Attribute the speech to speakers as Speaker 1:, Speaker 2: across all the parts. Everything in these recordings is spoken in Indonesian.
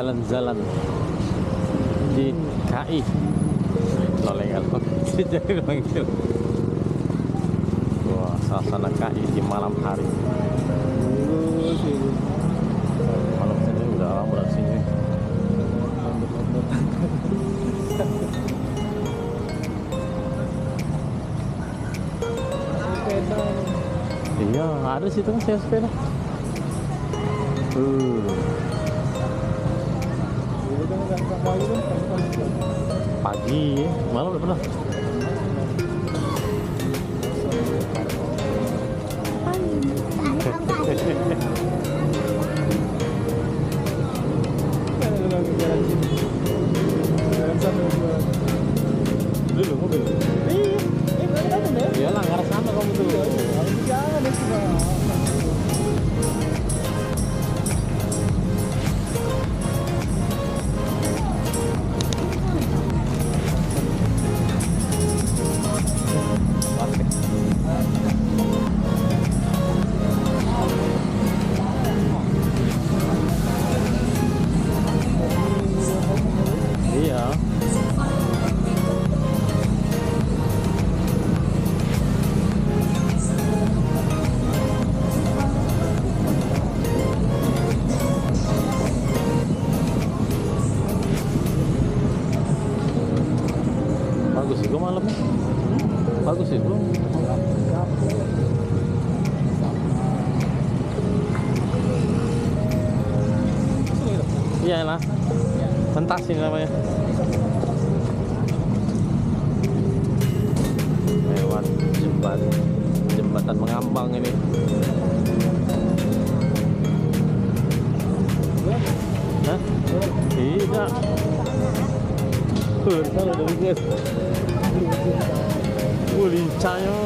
Speaker 1: jalan-jalan di KI. Legal jadi manggil. Wah, suasana KI di malam hari. Malam sini udah lama udah sini. Iya, ada situ kan saya sepeda. Pagi, malam udah pernah. Dulu mobil. Iya lah, ngarah sana kamu tuh. Jangan deh cuma. Bagus itu malamnya. Bagus itu. Iya lah. Pentas ini namanya. Lewat jembatan mengambang ini. Hah? Tidak. Kalau dari guys. Lincahnya.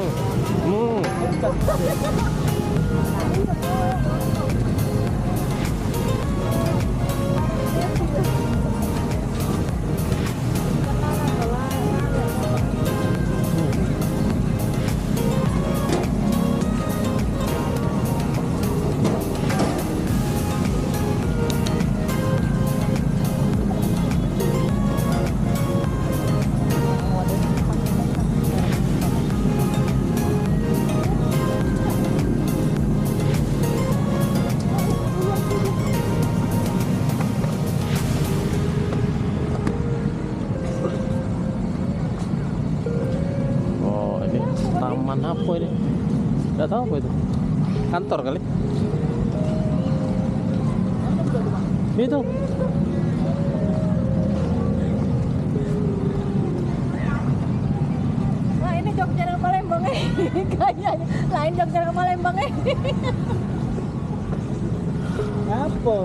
Speaker 1: Taman apa ini? Nggak tahu apa itu. Kantor kali. Itu.
Speaker 2: Wah, ini Jogja dan Palembang kayaknya. Lain Jogja dan Palembang
Speaker 1: Apa?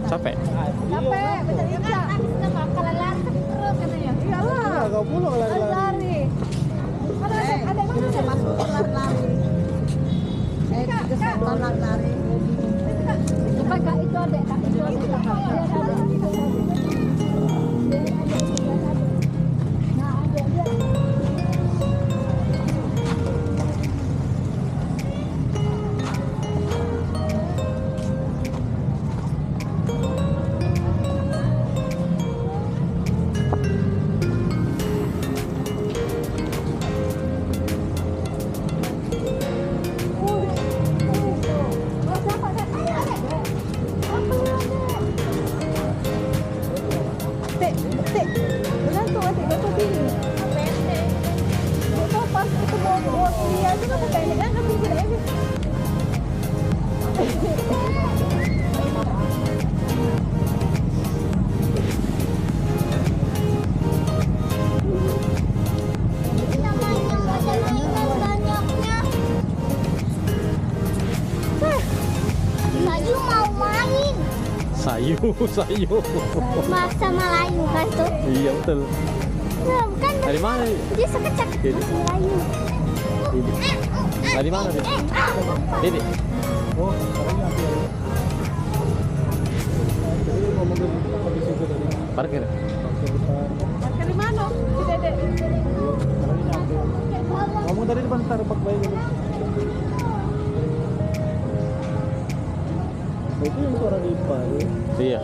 Speaker 1: Capek?
Speaker 2: Capek, betul juga. Kalau lari terus katanya. Iyalah.
Speaker 1: Kau pulang
Speaker 2: Lari. Ada mana saya masuk lari. Lari. Coba Kak itu ada, Kak itu ada.
Speaker 1: Sayu.
Speaker 3: Masa Melayu kan tuh?
Speaker 1: Iya betul.
Speaker 3: Nah, bukan.
Speaker 1: Dari mana?
Speaker 3: Dia sekecak masih Melayu.
Speaker 1: Ini. Dari mana dia? Ini. Oh, parkir.
Speaker 2: Parkir di mana? Di Dede.
Speaker 1: Ngomong tadi depan Starbucks baik. Itu yang suara Dipa tuh.
Speaker 4: Iya.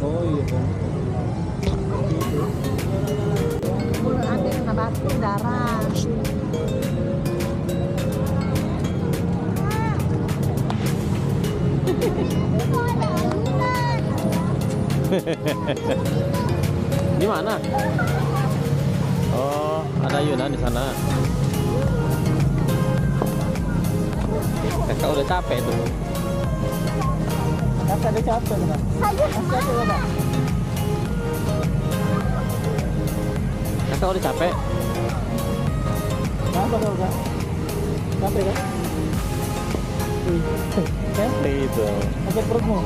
Speaker 1: Oh iya kan.
Speaker 2: Ada kena batu darah.
Speaker 4: Di mana? Oh, ada ayunan di sana. Kakak udah capek tuh.
Speaker 1: Kakak ada capek kan? Capek enggak?
Speaker 4: Kakak udah capek?
Speaker 1: Kenapa kau kak? Capek kan? Kan?
Speaker 4: Itu.
Speaker 1: Sakit perutmu?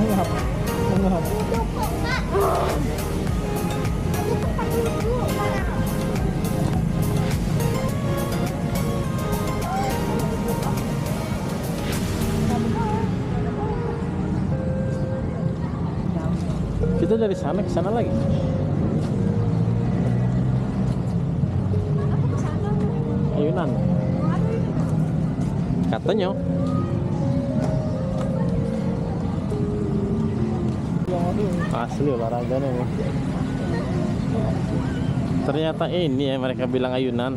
Speaker 1: Mengap. Mengap.
Speaker 4: Kita dari sana ke sana lagi. Ayunan. Katanya. Asli olahraga nih. Ternyata ini ya mereka bilang ayunan.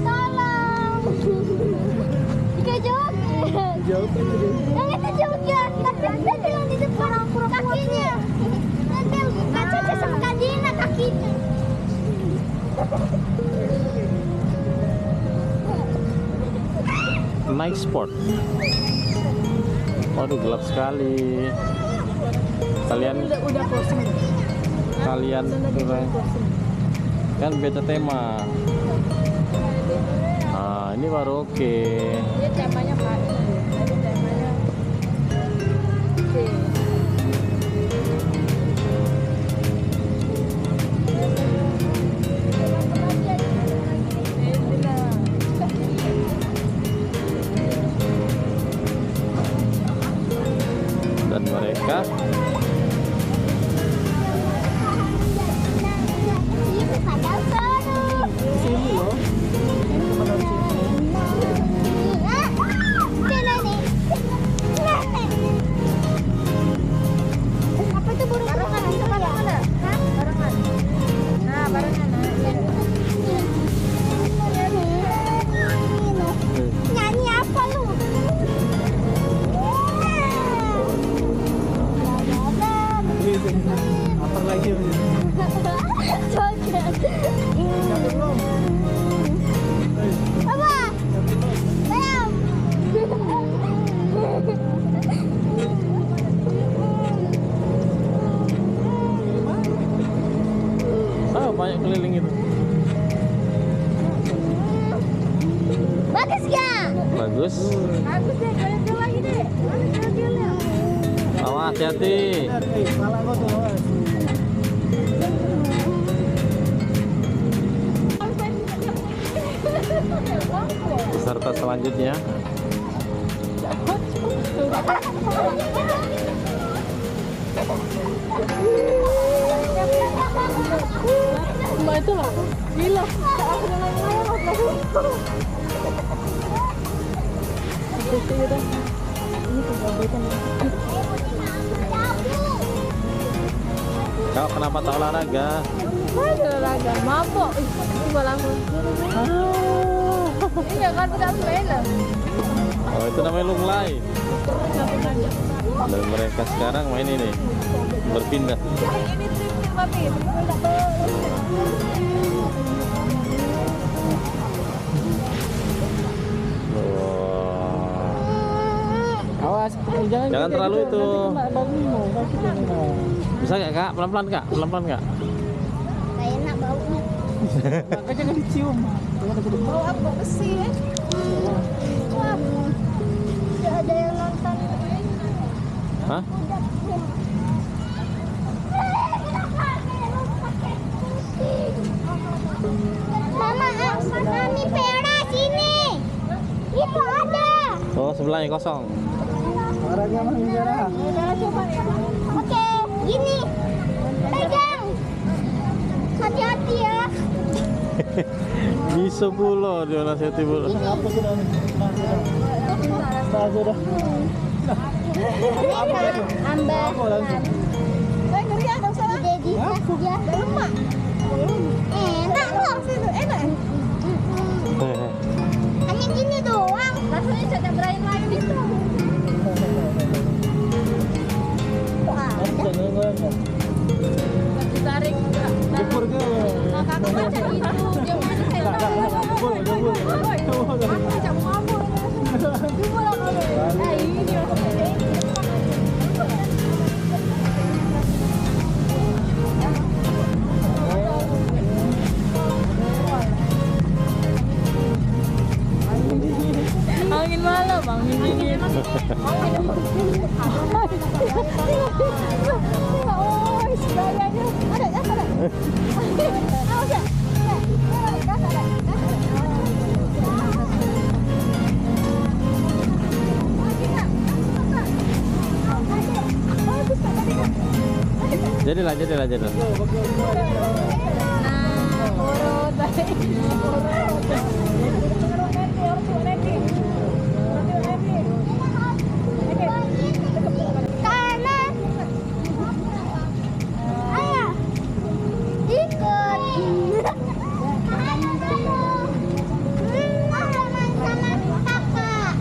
Speaker 3: Tolong. Ika joget.
Speaker 1: Jauh
Speaker 3: Yang itu joget. Tapi ada yang di depan kakinya. Nanti kaca sama kakinya kakinya.
Speaker 4: Night sport. Waduh gelap sekali.
Speaker 2: Udah kosong.
Speaker 4: Kalian kan beda tema. Ah, ini baru oke.
Speaker 2: Dia temanya Pak. Ada temanya. Oke.
Speaker 4: Dan mereka
Speaker 3: Ini pada seru.
Speaker 1: di sini loh. Ini kemana di sini?
Speaker 3: Apa itu burung barengan? Itu barengan?
Speaker 2: Barengan. Nah, barengan.
Speaker 3: Nyanyi apa lu?
Speaker 1: Di sini. Apa lagi?
Speaker 3: Joget.
Speaker 1: Capek belum?
Speaker 3: Apa? Belum.
Speaker 4: oh, banyak keliling itu.
Speaker 3: Bagus gak?
Speaker 4: Bagus.
Speaker 2: Bagus deh, jalan-jalan lagi deh. Mana jalan-jalan?
Speaker 4: Awas hati-hati.
Speaker 1: Malah kau tuh.
Speaker 4: Peserta selanjutnya.
Speaker 2: Mbak itu loh. Gila. Aku dengan lewat lagi. Itu udah. Ini kegabutan.
Speaker 4: Kau kenapa tak olahraga?
Speaker 2: Olahraga, mabok. Ini langsung. Iya kan tidak sepeda.
Speaker 4: Oh, itu namanya lunglai. Dan mereka sekarang main ini, berpindah.
Speaker 2: Ini trip papi.
Speaker 1: Awas, jangan
Speaker 4: terlalu itu.
Speaker 1: Bagimu,
Speaker 4: Bisa nggak kak? Pelan-pelan kak? Pelan-pelan kak?
Speaker 3: Kayak enak baunya.
Speaker 1: Kakak jangan dicium.
Speaker 2: Bau apa besi ya?
Speaker 3: Wah, tidak ada yang nonton.
Speaker 4: Hah?
Speaker 3: Mama, Mami Vera sini. Itu ada.
Speaker 4: Oh, sebelahnya kosong.
Speaker 1: Suaranya Mami Vera.
Speaker 3: Oke, gini. Pegang. Hati-hati ya.
Speaker 4: Bisa pula dia nasihati pula.
Speaker 1: Apa sudah? Nah, sudah.
Speaker 3: Ambas.
Speaker 2: Saya ngeri ya, enggak usah.
Speaker 3: Jadi ya.
Speaker 2: Lemak.
Speaker 3: Enak loh.
Speaker 2: Enak.
Speaker 3: Hanya gini doang.
Speaker 2: Rasanya cacat berair-air itu.
Speaker 1: Apa jangan-jangan?
Speaker 2: Ditarik enggak.
Speaker 1: Jepur ke?
Speaker 2: Nah, kakak baca itu. Dia mana saya tahu.
Speaker 1: Jepur.
Speaker 2: Aku ajak ngomong. Jumpa lah kamu. Ini maksudnya. Angin malam, angin dingin. Oh, segalanya. Ada. Awas ya.
Speaker 4: Jadilah.
Speaker 2: Nah, urut baik.
Speaker 3: Kanan. Ayah. Ikut. Kanan dulu. Sama kakak.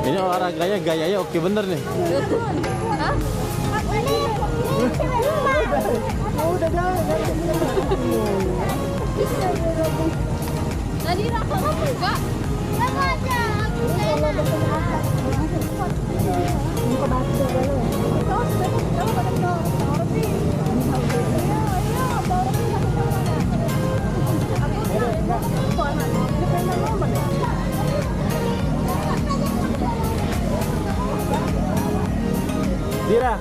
Speaker 4: Ini olahraganya gayanya oke bener nih.
Speaker 2: Hah? Tadi rasa kamu enggak?
Speaker 4: Dira.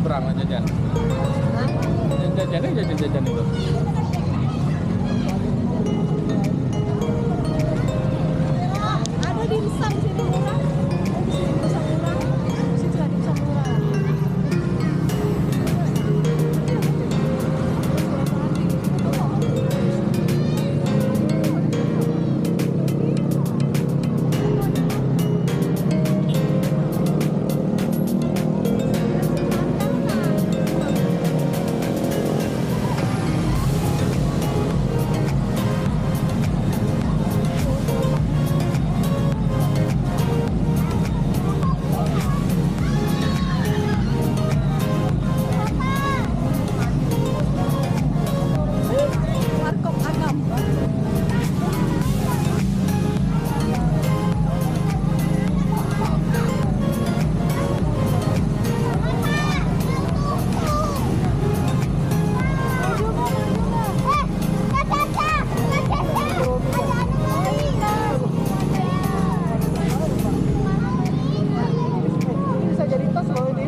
Speaker 1: nyebrang lah jajan. Jajan itu.
Speaker 2: Ada dimsum sini murah. Dimsum murah. Situ ada dimsum murah. Warkop Agam. Bisa jadi tas loh ini.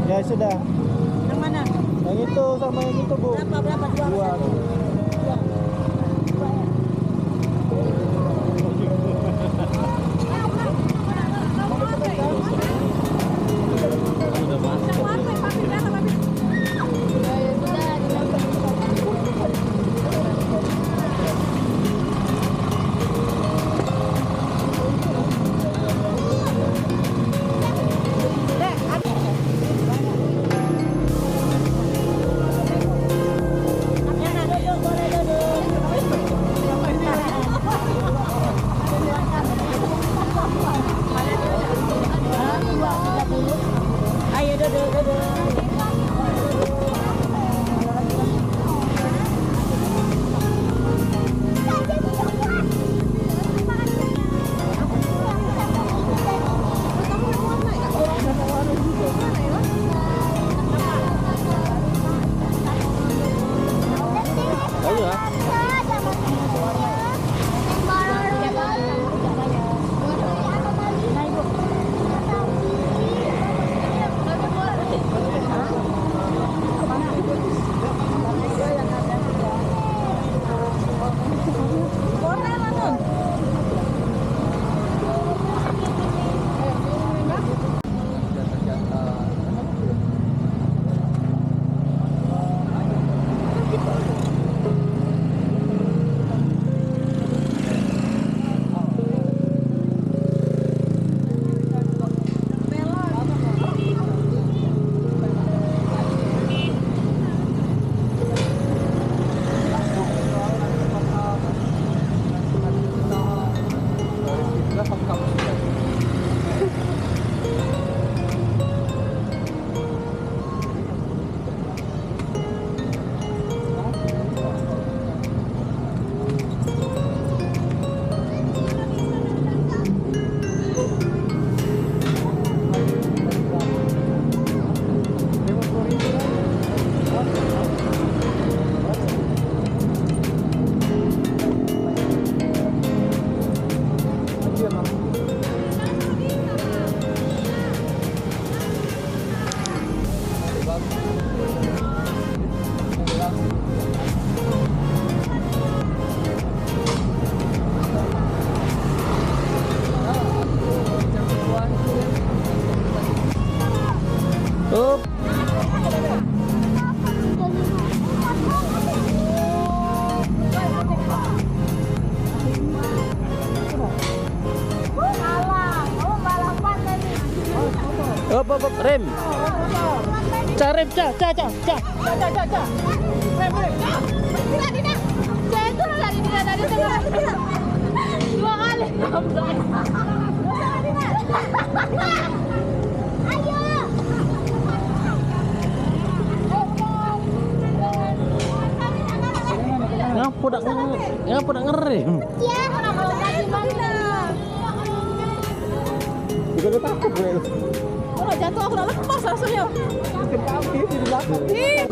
Speaker 1: Ya sudah.
Speaker 2: Yang mana?
Speaker 1: Yang itu sama yang itu, Bu.
Speaker 2: Berapa?
Speaker 1: Dua.
Speaker 4: Udah masuk.
Speaker 2: Ayo duduk.
Speaker 4: Ayo ah. Up. Up, rem. Rem, ca.
Speaker 3: Dua kali. Ayo.
Speaker 4: Ngapa nak ngerem?
Speaker 3: Ya,
Speaker 1: Juga takut gue.
Speaker 2: Kalau jatuh aku nak lepas langsung ya.
Speaker 1: Kaki di belakang.
Speaker 2: Ih.